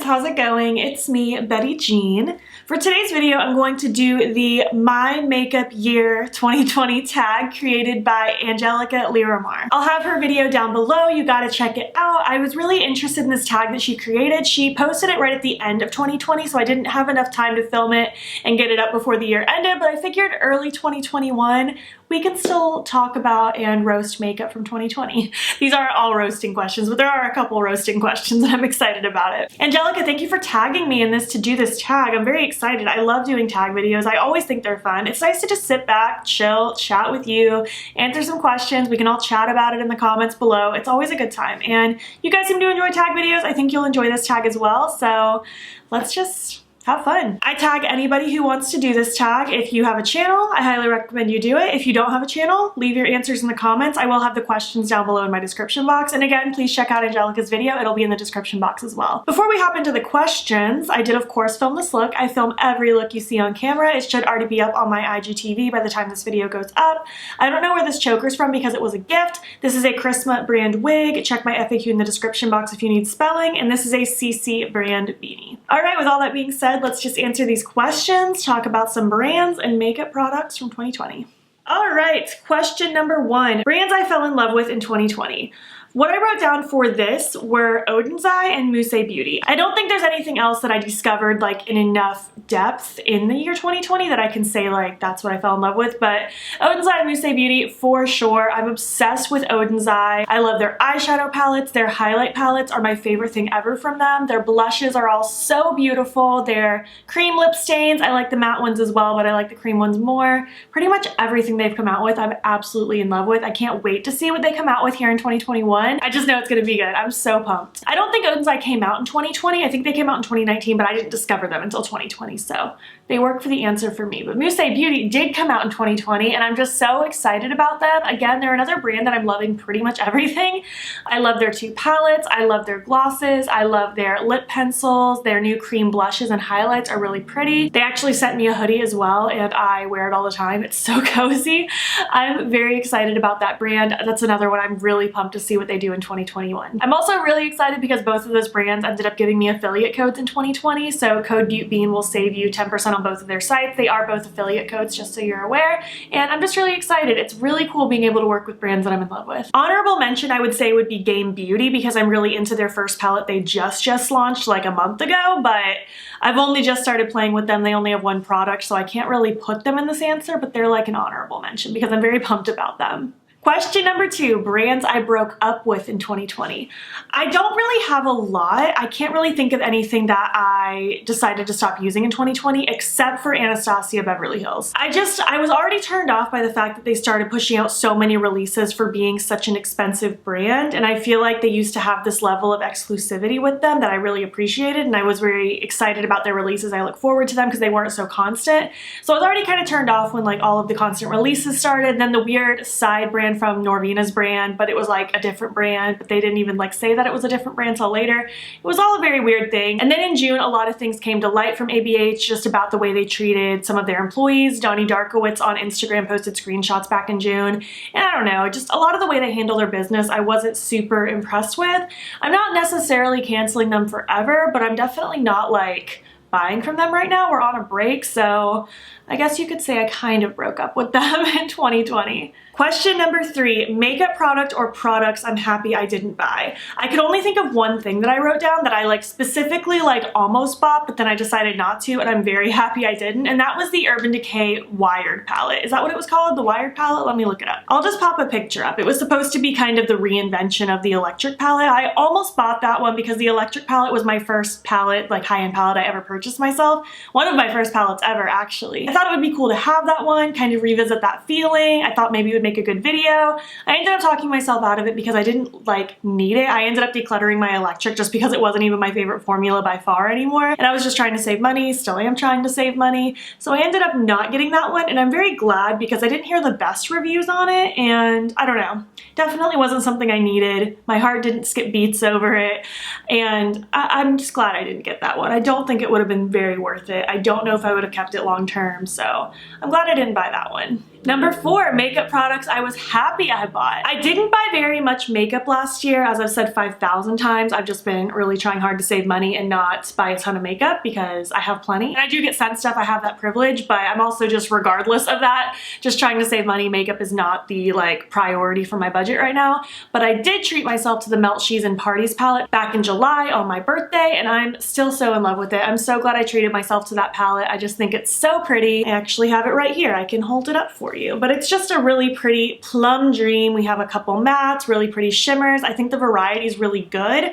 friends, how's it going? It's me, Betty Jean. For today's video, I'm going to do the My Makeup Year 2020 tag created by Angelica. I'll have her video down below. You gotta check it out. I was really interested in this tag that she created. She posted it right at the end of 2020, so I didn't have enough time to film it and get it up before the year ended, but I figured early 2021, we can still talk about and roast makeup from 2020. These aren't all roasting questions, but there are a couple roasting questions and I'm excited about it. Angelica, thank you for tagging me in this to do this tag. I'm very excited. I love doing tag videos. I always think they're fun. It's nice to just sit back, chill, chat with you, answer some questions. We can all chat about it in the comments below. It's always a good time. And you guys seem to enjoy tag videos. I think you'll enjoy this tag as well. So let's just have fun. I tag anybody who wants to do this tag. If you have a channel, I highly recommend you do it. If you don't have a channel, leave your answers in the comments. I will have the questions down below in my description box. And again, please check out Angelica's video. It'll be in the description box as well. Before we hop into the questions, I did of course film this look. I film every look you see on camera. It should already be up on my IGTV by the time this video goes up. I don't know where this choker's from because it was a gift. This is a Christmas brand wig. Check my FAQ in the description box if you need spelling. And this is a CC brand beanie. All right, with all that being said, let's just answer these questions, talk about some brands and makeup products from 2020. All right, question number 1. Brands I fell in love with in 2020. What I wrote down for this were Oden's Eye and Mousse Beauty. I don't think there's anything else that I discovered like in enough depth in the year 2020 that I can say like that's what I fell in love with, but Oden's Eye and Mousse Beauty for sure. I'm obsessed with Oden's Eye. I love their eyeshadow palettes. Their highlight palettes are my favorite thing ever from them. Their blushes are all so beautiful. Their cream lip stains, I like the matte ones as well, but I like the cream ones more. Pretty much everything they've come out with, I'm absolutely in love with. I can't wait to see what they come out with here in 2021. I just know it's gonna be good. I'm so pumped. I don't think Oden's Eye came out in 2020. I think they came out in 2019, but I didn't discover them until 2020, so they work for the answer for me. But Mousse Beauty did come out in 2020, and I'm just so excited about them. Again, they're another brand that I'm loving pretty much everything. I love their 2 palettes. I love their glosses. I love their lip pencils. Their new cream blushes and highlights are really pretty. They actually sent me a hoodie as well, and I wear it all the time. It's so cozy. I'm very excited about that brand. That's another one I'm really pumped to see what they do in 2021. I'm also really excited because both of those brands ended up giving me affiliate codes in 2020, so code ButeBean will save you 10% on both of their sites. They are both affiliate codes, just so you're aware, and I'm just really excited. It's really cool being able to work with brands that I'm in love with. Honorable mention I would say would be Game Beauty because I'm really into their first palette they just launched like a month ago, but I've only just started playing with them. They only have 1 product, so I can't really put them in this answer, but they're like an honorable mention because I'm very pumped about them. Question number 2, brands I broke up with in 2020. I don't really have a lot. I can't really think of anything that I decided to stop using in 2020 except for Anastasia Beverly Hills. I was already turned off by the fact that they started pushing out so many releases for being such an expensive brand, and I feel like they used to have this level of exclusivity with them that I really appreciated, and I was very excited about their releases. I look forward to them because they weren't so constant. So I was already kind of turned off when like all of the constant releases started. Then the weird side brand from Norvina's brand, but it was like a different brand, but they didn't even like say that it was a different brand till later. It was all a very weird thing. And then in June, a lot of things came to light from ABH just about the way they treated some of their employees. Donnie Darkowitz on Instagram posted screenshots back in June. And I don't know, just a lot of the way they handle their business, I wasn't super impressed with. I'm not necessarily canceling them forever, but I'm definitely not like buying from them right now. We're on a break, so I guess you could say I kind of broke up with them in 2020. Question number 3, makeup product or products I'm happy I didn't buy. I could only think of one thing that I wrote down that I like specifically like almost bought, but then I decided not to, and I'm very happy I didn't, and that was the Urban Decay Wired palette. Is that what it was called? The Wired palette? Let me look it up. I'll just pop a picture up. It was supposed to be kind of the reinvention of the electric palette. I almost bought that one because the electric palette was my first palette, like high-end palette I ever purchased myself. One of my first palettes ever, actually. I thought it would be cool to have that one, kind of revisit that feeling. I thought maybe it would make a good video. I ended up talking myself out of it because I didn't like need it. I ended up decluttering my electric just because it wasn't even my favorite formula by far anymore, and I was just trying to save money. Still am trying to save money, so I ended up not getting that one, and I'm very glad because I didn't hear the best reviews on it, and I don't know, definitely wasn't something I needed. My heart didn't skip beats over it, and I'm just glad I didn't get that one. I don't think it would have been very worth it. I don't know if I would have kept it long term, so I'm glad I didn't buy that one. Number 4, makeup products I was happy I bought. I didn't buy very much makeup last year. As I've said 5,000 times, I've just been really trying hard to save money and not buy a ton of makeup because I have plenty. And I do get sent stuff, I have that privilege, but I'm also just, regardless of that, just trying to save money. Makeup is not the like priority for my budget right now. But I did treat myself to the Melt She's and Parties palette back in July on my birthday, and I'm still so in love with it. I'm so glad I treated myself to that palette. I just think it's so pretty. I actually have it right here. I can hold it up for you. But it's just a really pretty plum dream. We have a couple mattes, really pretty shimmers. I think the variety is really good.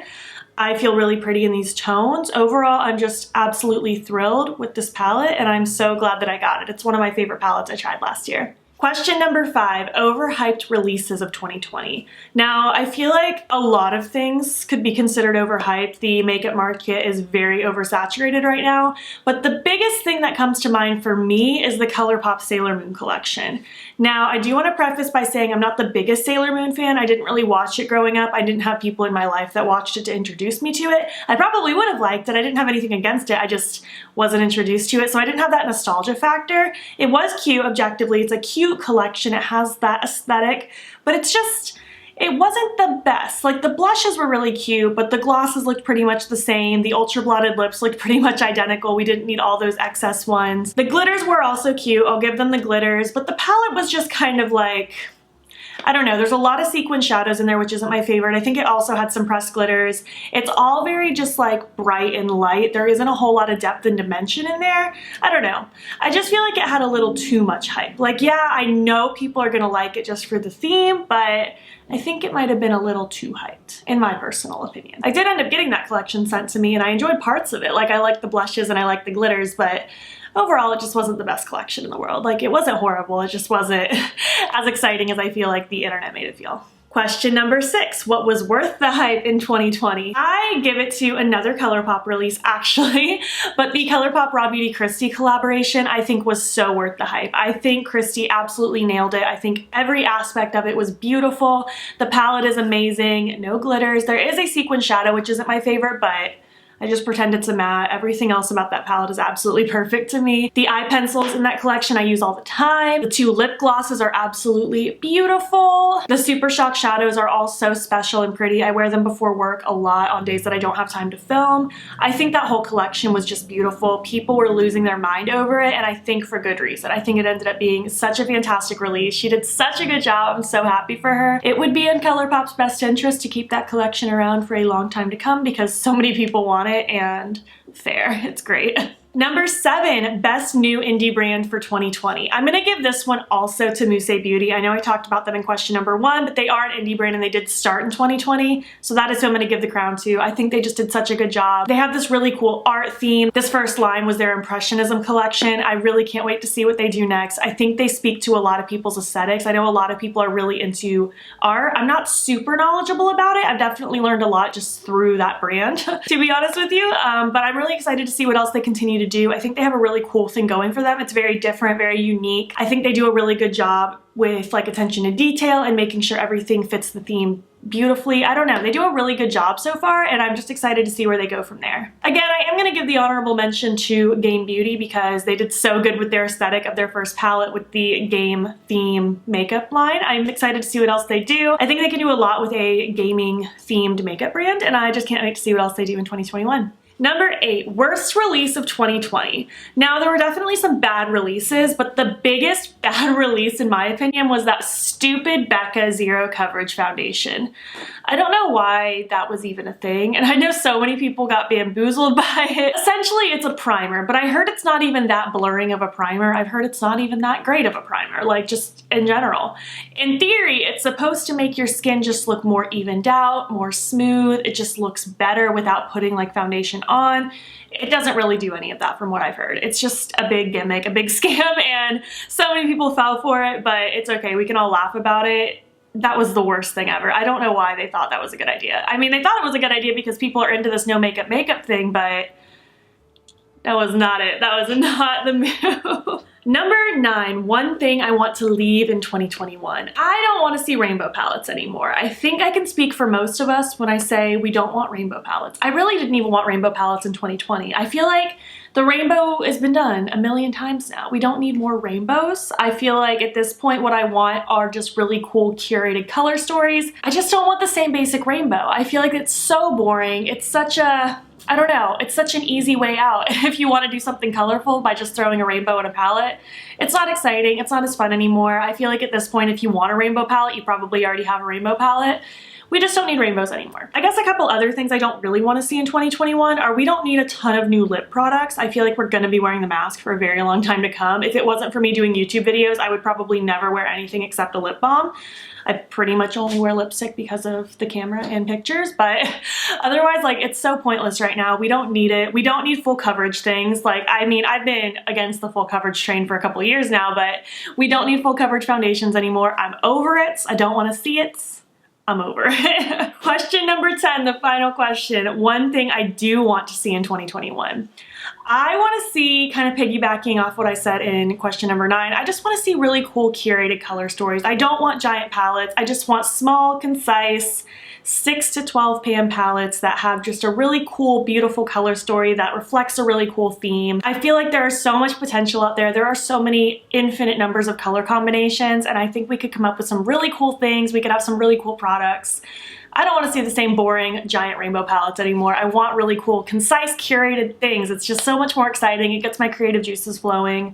I feel really pretty in these tones. Overall, I'm just absolutely thrilled with this palette, and I'm so glad that I got it. It's one of my favorite palettes I tried last year. Question number 5, overhyped releases of 2020. Now, I feel like a lot of things could be considered overhyped. The makeup market is very oversaturated right now, but the biggest thing that comes to mind for me is the ColourPop Sailor Moon collection. Now, I do want to preface by saying I'm not the biggest Sailor Moon fan. I didn't really watch it growing up. I didn't have people in my life that watched it to introduce me to it. I probably would have liked it. I didn't have anything against it. I just wasn't introduced to it, so I didn't have that nostalgia factor. It was cute, objectively. It's a cute collection. It has that aesthetic, but it's just, it wasn't the best. Like, the blushes were really cute, but the glosses looked pretty much the same. The ultra blotted lips looked pretty much identical. We didn't need all those excess ones. The glitters were also cute. I'll give them the glitters, but the palette was just kind of like, I don't know, there's a lot of sequin shadows in there, which isn't my favorite. I think it also had some pressed glitters. It's all very just like bright and light. There isn't a whole lot of depth and dimension in there. I don't know. I just feel like it had a little too much hype. Like, yeah, I know people are gonna like it just for the theme, but I think it might have been a little too hyped, in my personal opinion. I did end up getting that collection sent to me, and I enjoyed parts of it. Like, I liked the blushes and I liked the glitters, but overall, it just wasn't the best collection in the world. Like, it wasn't horrible, it just wasn't as exciting as I feel like the internet made it feel. Question number 6, what was worth the hype in 2020? I give it to another ColourPop release, actually, but the ColourPop Raw Beauty Christy collaboration I think was so worth the hype. I think Christy absolutely nailed it. I think every aspect of it was beautiful. The palette is amazing, no glitters. There is a sequin shadow, which isn't my favorite, but I just pretend it's a matte. Everything else about that palette is absolutely perfect to me. The eye pencils in that collection I use all the time. The 2 lip glosses are absolutely beautiful. The Super Shock shadows are all so special and pretty. I wear them before work a lot on days that I don't have time to film. I think that whole collection was just beautiful. People were losing their mind over it, and I think for good reason. I think it ended up being such a fantastic release. She did such a good job. I'm so happy for her. It would be in ColourPop's best interest to keep that collection around for a long time to come because so many people want it, and fair, it's great. Number 7, best new indie brand for 2020. I'm gonna give this one also to Mousse Beauty. I know I talked about them in question number 1, but they are an indie brand and they did start in 2020, so that is who I'm gonna give the crown to. I think they just did such a good job. They have this really cool art theme. This first line was their Impressionism collection. I really can't wait to see what they do next. I think they speak to a lot of people's aesthetics. I know a lot of people are really into art. I'm not super knowledgeable about it. I've definitely learned a lot just through that brand, to be honest with you, but I'm really excited to see what else they continue to do. I think they have a really cool thing going for them. It's very different, very unique. I think they do a really good job with like attention to detail and making sure everything fits the theme beautifully. I don't know, they do a really good job so far, and I'm just excited to see where they go from there. Again, I am going to give the honorable mention to Game Beauty because they did so good with their aesthetic of their first palette with the game theme makeup line. I'm excited to see what else they do. I think they can do a lot with a gaming themed makeup brand, and I just can't wait to see what else they do in 2021. Number 8, worst release of 2020. Now, there were definitely some bad releases, but the biggest bad release, in my opinion, was that stupid Becca Zero Coverage Foundation. I don't know why that was even a thing, and I know so many people got bamboozled by it. Essentially, it's a primer, but I heard it's not even that blurring of a primer. I've heard it's not even that great of a primer, like just in general. In theory, it's supposed to make your skin just look more evened out, more smooth. It just looks better without putting like foundation on. It doesn't really do any of that from what I've heard. It's just a big gimmick, a big scam, and so many people fell for it, but it's okay. We can all laugh about it. That was the worst thing ever. I don't know why they thought that was a good idea. I mean, they thought it was a good idea because people are into this no makeup thing, but That was not it. That was not the move. Number 9, one thing I want to leave in 2021. I don't want to see rainbow palettes anymore. I think I can speak for most of us when I say we don't want rainbow palettes. I really didn't even want rainbow palettes in 2020. I feel like the rainbow has been done a million times now. We don't need more rainbows. I feel like at this point what I want are just really cool curated color stories. I just don't want the same basic rainbow. I feel like it's so boring. It's such a, I don't know, it's such an easy way out if you want to do something colorful by just throwing a rainbow in a palette. It's not exciting, it's not as fun anymore. I feel like at this point if you want a rainbow palette, you probably already have a rainbow palette. We just don't need rainbows anymore. I guess a couple other things I don't really want to see in 2021 are we don't need a ton of new lip products. I feel like we're gonna be wearing the mask for a very long time to come. If it wasn't for me doing YouTube videos, I would probably never wear anything except a lip balm. I pretty much only wear lipstick because of the camera and pictures, but otherwise, like, it's so pointless right now. We don't need it. We don't need full coverage things. Like, I mean, I've been against the full coverage train for a couple of years now, but we don't need full coverage foundations anymore. I'm over it. I don't want to see it. I'm over it. Question number 10, the final question. One thing I do want to see in 2021. I want to see, kind of piggybacking off what I said in question number 9, I just want to see really cool curated color stories. I don't want giant palettes. I just want small, concise, 6 to 12 pan palettes that have just a really cool, beautiful color story that reflects a really cool theme. I feel like there is so much potential out there. There are so many infinite numbers of color combinations, and I think we could come up with some really cool things. We could have some really cool products. I don't want to see the same boring giant rainbow palettes anymore. I want really cool, concise, curated things. It's just so much more exciting. It gets my creative juices flowing.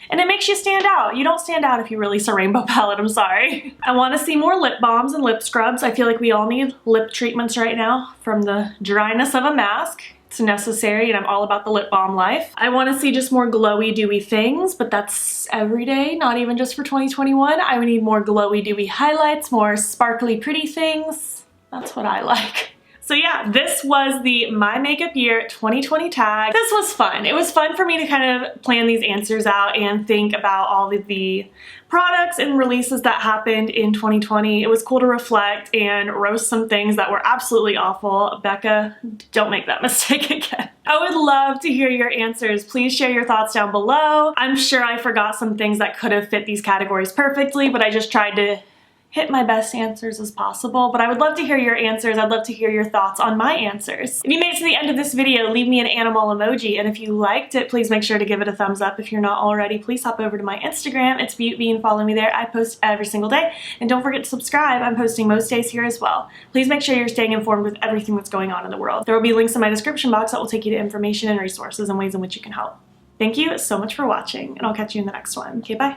And it makes you stand out. You don't stand out if you release a rainbow palette, I'm sorry. I want to see more lip balms and lip scrubs. I feel like we all need lip treatments right now from the dryness of a mask. It's necessary, and I'm all about the lip balm life. I want to see just more glowy, dewy things, but that's every day, not even just for 2021. I would need more glowy, dewy highlights, more sparkly, pretty things. That's what I like. So yeah, this was the My Makeup Year 2020 tag. This was fun. It was fun for me to kind of plan these answers out and think about all of the products and releases that happened in 2020. It was cool to reflect and roast some things that were absolutely awful. Becca, don't make that mistake again. I would love to hear your answers. Please share your thoughts down below. I'm sure I forgot some things that could have fit these categories perfectly, but I just tried to hit my best answers as possible, but I would love to hear your answers. I'd love to hear your thoughts on my answers. If you made it to the end of this video, leave me an animal emoji, and if you liked it, please make sure to give it a thumbs up. If you're not already, please hop over to my Instagram. It's BeautB and follow me there. I post every single day, and don't forget to subscribe. I'm posting most days here as well. Please make sure you're staying informed with everything that's going on in the world. There will be links in my description box that will take you to information and resources and ways in which you can help. Thank you so much for watching, and I'll catch you in the next one. Okay, bye.